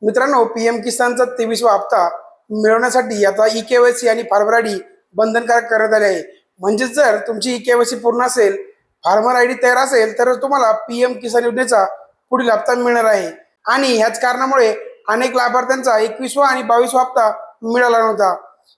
मित्रांनो, पीएम किसानचा 23वा हप्ता मिळवण्यासाठी आता ई-केवायसी आणि फार्मर आयडी बंधनकारक करण्यात आले आहे. म्हणजे जर तुमची ई-केवायसी पूर्ण असेल, फार्मर आयडी तयार असेल, तर तुम्हाला पीएम किसान योजनेचा पुढील हप्ता मिळणार आहे. आणि ह्याच कारणामुळे अनेक लाभार्थ्यांचा 21वा आणि 22वा हप्ता मिळाला नव्हता.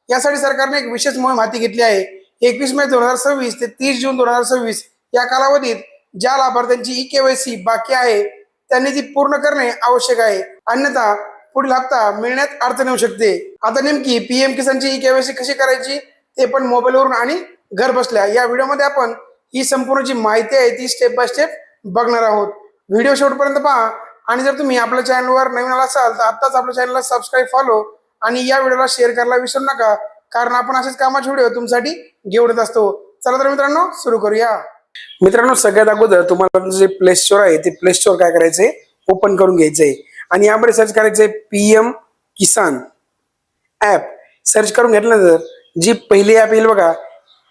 यासाठी सरकारने एक विशेष मोहीम हाती घेतली आहे. 21 मे 2026 ते 30 जून 2026 या कालावधीत ज्या लाभार्थ्यांची ई-केवायसी बाकी आहे त्यांनी ती पूर्ण करणे आवश्यक आहे, अन्यथा पुढील हप्ता मिळण्यात अडचण येऊ शकते. आता नेमकी पीएम किसानची ई-केवायसी कशी करायची ते पण मोबाईलवरून आणि घर बसल्या या व्हिडिओमध्ये आपण ही संपूर्ण जी माहिती आहे ती स्टेप बाय स्टेप बघणार आहोत. व्हिडिओ शेवटपर्यंत पहा आणि जर तुम्ही आपल्या चॅनलवर नवीन आला असाल तर आत्ताच आपल्या चॅनलला सबस्क्राईब, फॉलो आणि या व्हिडिओला शेअर करायला विसरू नका, कारण आपण असेच कामाचे व्हिडिओ तुमच्यासाठी घेऊन येत असतो. चला तर मित्रांनो सुरू करूया. मित्रांनो, सगळ्यात अगोदर तुम्हाला जे प्ले स्टोर आहे ते प्ले स्टोर काय करायचंय, ओपन करून घ्यायचंय आणि यामध्ये सर्च करायचंय पीएम किसान ऍप. सर्च करून घेतल्यानंतर जी पहिली ऍप येईल बघा,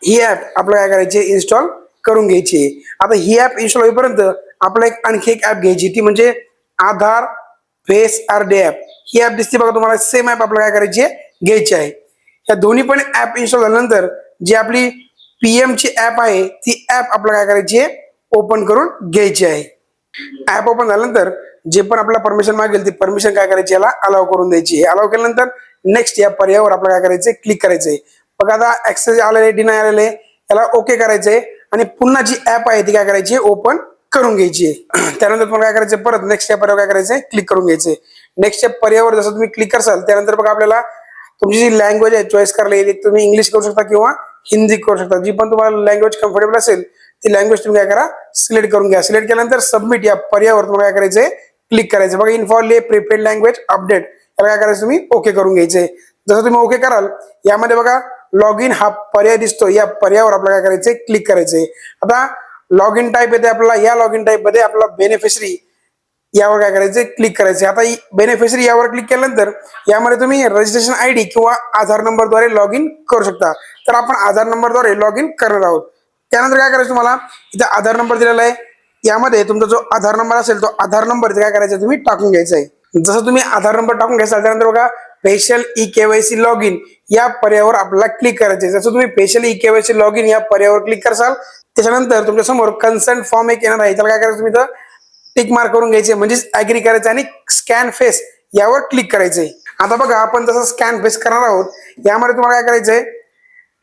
ही ऍप आपल्याला काय करायची, इन्स्टॉल करून घ्यायची. आता ही ऍप इन्स्टॉल होईपर्यंत आपल्याला आणखी एक ऍप घ्यायची, ती म्हणजे आधार फेस आरडी ऍप. ही ऍप दिसते बघा तुम्हाला, सेम ऍप आपल्याला काय करायची आहे, घ्यायची आहे. या दोन्ही पण ऍप इन्स्टॉल झाल्यानंतर जी आपली पीएम ची ऍप आहे ती ऍप आपल्याला काय करायची आहे, ओपन करून घ्यायची आहे. ऍप ओपन झाल्यानंतर जे पण आपल्याला परमिशन मागेल ती परमिशन काय करायची, याला अलाव करून द्यायची. अलाव केल्यानंतर नेक्स्ट या पर्यायावर आपल्याला काय करायचंय, क्लिक करायचंय. बघा आता ऍक्सेस आलेले, डिनाय आलेले, याला ओके करायचंय आणि पुन्हा जी ऍप आहे ती काय करायची, ओपन करून घ्यायची. त्यानंतर तुम्हाला काय करायचं, परत नेक्स्ट या पर्यायावर काय करायचंय, क्लिक करून घ्यायचंय. नेक्स्ट या पर्यायावर जसं तुम्ही क्लिक करसाल त्यानंतर बघा आपल्याला तुमची जी लँग्वेज आहे चॉईस करायला येईल. तुम्ही इंग्लिश करू शकता किंवा हिंदी करू शकता. जी पण तुम्हाला लँग्वेज कम्फर्टेबल असेल ती लँग्वेज तुम्ही काय करा, सिलेक्ट करून घ्या. सिलेक्ट केल्यानंतर सबमिट या पर्यायावर तुम्हाला काय करायचंय, क्लिक करायचं. बघा इन्फॉर्मली प्रिपेड लँग्वेज अपडेट, याला काय करायचं, तुम्ही ओके करून घ्यायचंय. जसं तुम्ही ओके कराल यामध्ये बघा लॉग इन हा पर्याय दिसतो, या पर्यायावर आपल्याला काय करायचंय, क्लिक करायचंय. आता लॉग इन टाईप येते आपल्याला, या लॉग इन टाईप मध्ये आपल्याला बेनिफिशरी यावर काय करायचंय, क्लिक करायचे. आता बेनिफिशरी यावर क्लिक केल्यानंतर यामध्ये तुम्ही रजिस्ट्रेशन आयडी किंवा आधार नंबरद्वारे लॉग इन करू शकता. तर आपण आधार नंबरद्वारे लॉग इन करणार आहोत. त्यानंतर काय करायचं, तुम्हाला इथे आधार नंबर दिलेला आहे, यामध्ये तुमचा जो आधार नंबर असेल तो आधार नंबर काय करायचा, तुम्ही टाकून घ्यायचा आहे. जसं तुम्ही आधार नंबर टाकून घ्यायचा त्यानंतर बघा स्पेशल ई-केवायसी लॉग इन या पर्यायावर आपल्याला क्लिक करायचे. जसं तुम्ही स्पेशल ई-केवायसी लॉग इन या पर्यायावर क्लिक करसाल त्याच्यानंतर तुमच्या समोर कन्सर्न फॉर्म एक येणार आहे. त्याला काय करायचं, तुम्ही टिक मार्क करून घ्यायचे, म्हणजे ऍग्री करायचं आणि स्कॅन फेस यावर क्लिक करायचंय. आता बघा आपण जसं स्कॅन फेस करणार आहोत, यामध्ये तुम्हाला काय करायचंय,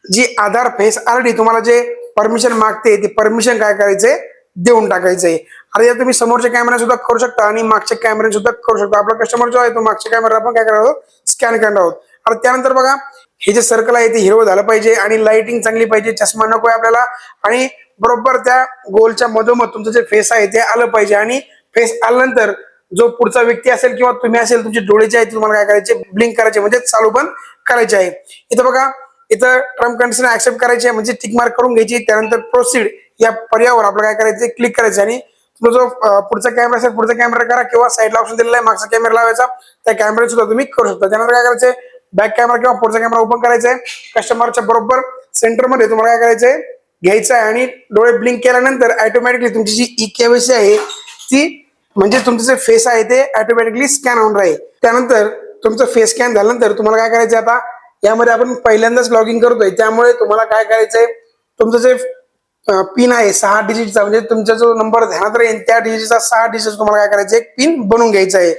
जी आधार फेस आरडी तुम्हाला जे परमिशन मागते ती परमिशन काय करायचंय, देऊन टाकायचंय. आता या तुम्ही समोरच्या कॅमेरा सुद्धा करू शकता आणि मागच्या कॅमेरा सुद्धा करू शकता. आपला कस्टमर जो आहे तो मागच्या कॅमेरा आपण काय करणार आहोत, स्कॅन करणार आहोत. आणि त्यानंतर बघा हे जे सर्कल आहे ते हिरवं झालं पाहिजे आणि लाइटिंग चांगली पाहिजे, चष्मा नको आहे आपल्याला आणि बरोबर त्या गोलच्या मधोमध तुमचं जे फेस आहे ते आलं पाहिजे. आणि फेस आल्यानंतर जो पुढचा व्यक्ती असेल किंवा तुम्ही असेल, तुमचे डोळे जे आहेत तुम्हाला काय करायचे, ब्लिंक करायचे, म्हणजे चालू बंद करायचे आहे. इथं बघा इथं टर्म कंडिशन ऍक्सेप्ट करायची आहे, म्हणजे टिक मार्क करून घ्यायची. त्यानंतर प्रोसीड या पर्यायावर आपल्याला काय करायचं, क्लिक करायचं आणि तुमचा जो पुढचा कॅमेरा असेल पुढचा कॅमेरा करा किंवा साईडला ऑप्शन दिलेला आहे मागचा कॅमेरा लावायचा, त्या कॅमेरा सुद्धा तुम्ही करू शकता. त्यानंतर काय करायचंय, बॅक कॅमेरा किंवा पुढचा कॅमेरा ओपन करायचा आहे. कस्टमरच्या बरोबर सेंटर मध्ये तुम्हाला काय करायचंय, घ्यायचं आहे आणि डोळे ब्लिंक केल्यानंतर ऑटोमॅटिकली तुमची जी ई-केवायसी आहे ती, म्हणजे तुमचं जे फेस आहे ते ऑटोमॅटिकली स्कॅन होऊन राहील. त्यानंतर तुमचं फेस स्कॅन झाल्यानंतर तुम्हाला काय करायचं, आता यामध्ये आपण पहिल्यांदाच लॉग इन करतोय त्यामुळे तुम्हाला काय करायचंय, तुमचं जे पिन आहे 6 डिजिटचा, म्हणजे तुमचा जो नंबर ध्यानात राहील त्या डिजिटचा 6 डिजिट तुम्हाला काय करायचं, एक पिन बनवून घ्यायचा आहे.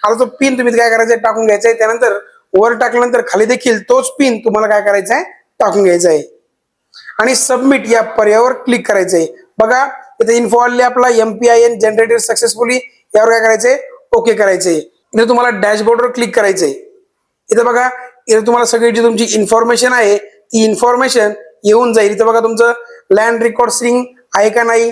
आता तो पिन तुम्ही काय करायचं, टाकून घ्यायचा आहे. त्यानंतर वर टाकल्यानंतर खाली देखील तोच पिन तुम्हाला काय करायचा आहे, टाकून घ्यायचा आहे आणि सबमिट या पर्यायावर क्लिक करायचंय. बघा इथे इन्फो आले आपला MPIN जनरेटेड सक्सेसफुली, यावर काय करायचंय, ओके करायचंय. इथे तुम्हाला डॅशबोर्डवर क्लिक करायचंय. इथे बघा इथे तुम्हाला सगळी जी तुमची इन्फॉर्मेशन आहे ती इन्फॉर्मेशन येऊन जाईल. इथे बघा तुमचं लँड रेकॉर्ड सीडिंग आहे का नाही,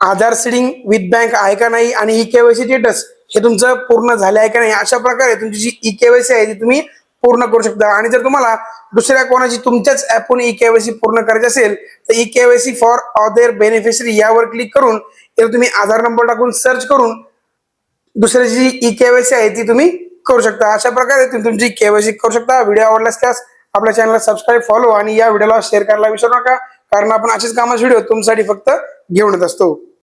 आधार सीडिंग विथ बँक आहे का नाही आणि ई-केवायसी स्टेटस हे तुमचं पूर्ण झालं आहे का नाही, अशा प्रकारे तुमची जी ई-केवायसी आहे ती तुम्ही पूर्ण करू शकता. आणि जर तुम्हाला दुसऱ्या कोणाची तुमच्याच ऍपवरून ई-केवायसी पूर्ण करायची असेल तर ई-केवायसी फॉर अदर बेनिफिशरी यावर क्लिक करून तुम्ही आधार नंबर टाकून सर्च करून दुसऱ्याची जी ई-केवायसी आहे ती तुम्ही करू शकता. अशा प्रकारे तुम्ही तुमची केवायसी करू शकता. व्हिडिओ आवडल्यास त्यास आपल्या चॅनलला सबस्क्राईब, फॉलो आणि या व्हिडिओला शेअर करायला विसरू नका, कारण आपण असेच कामाचे व्हिडिओ तुमच्यासाठी फक्त घेऊन येत असतो.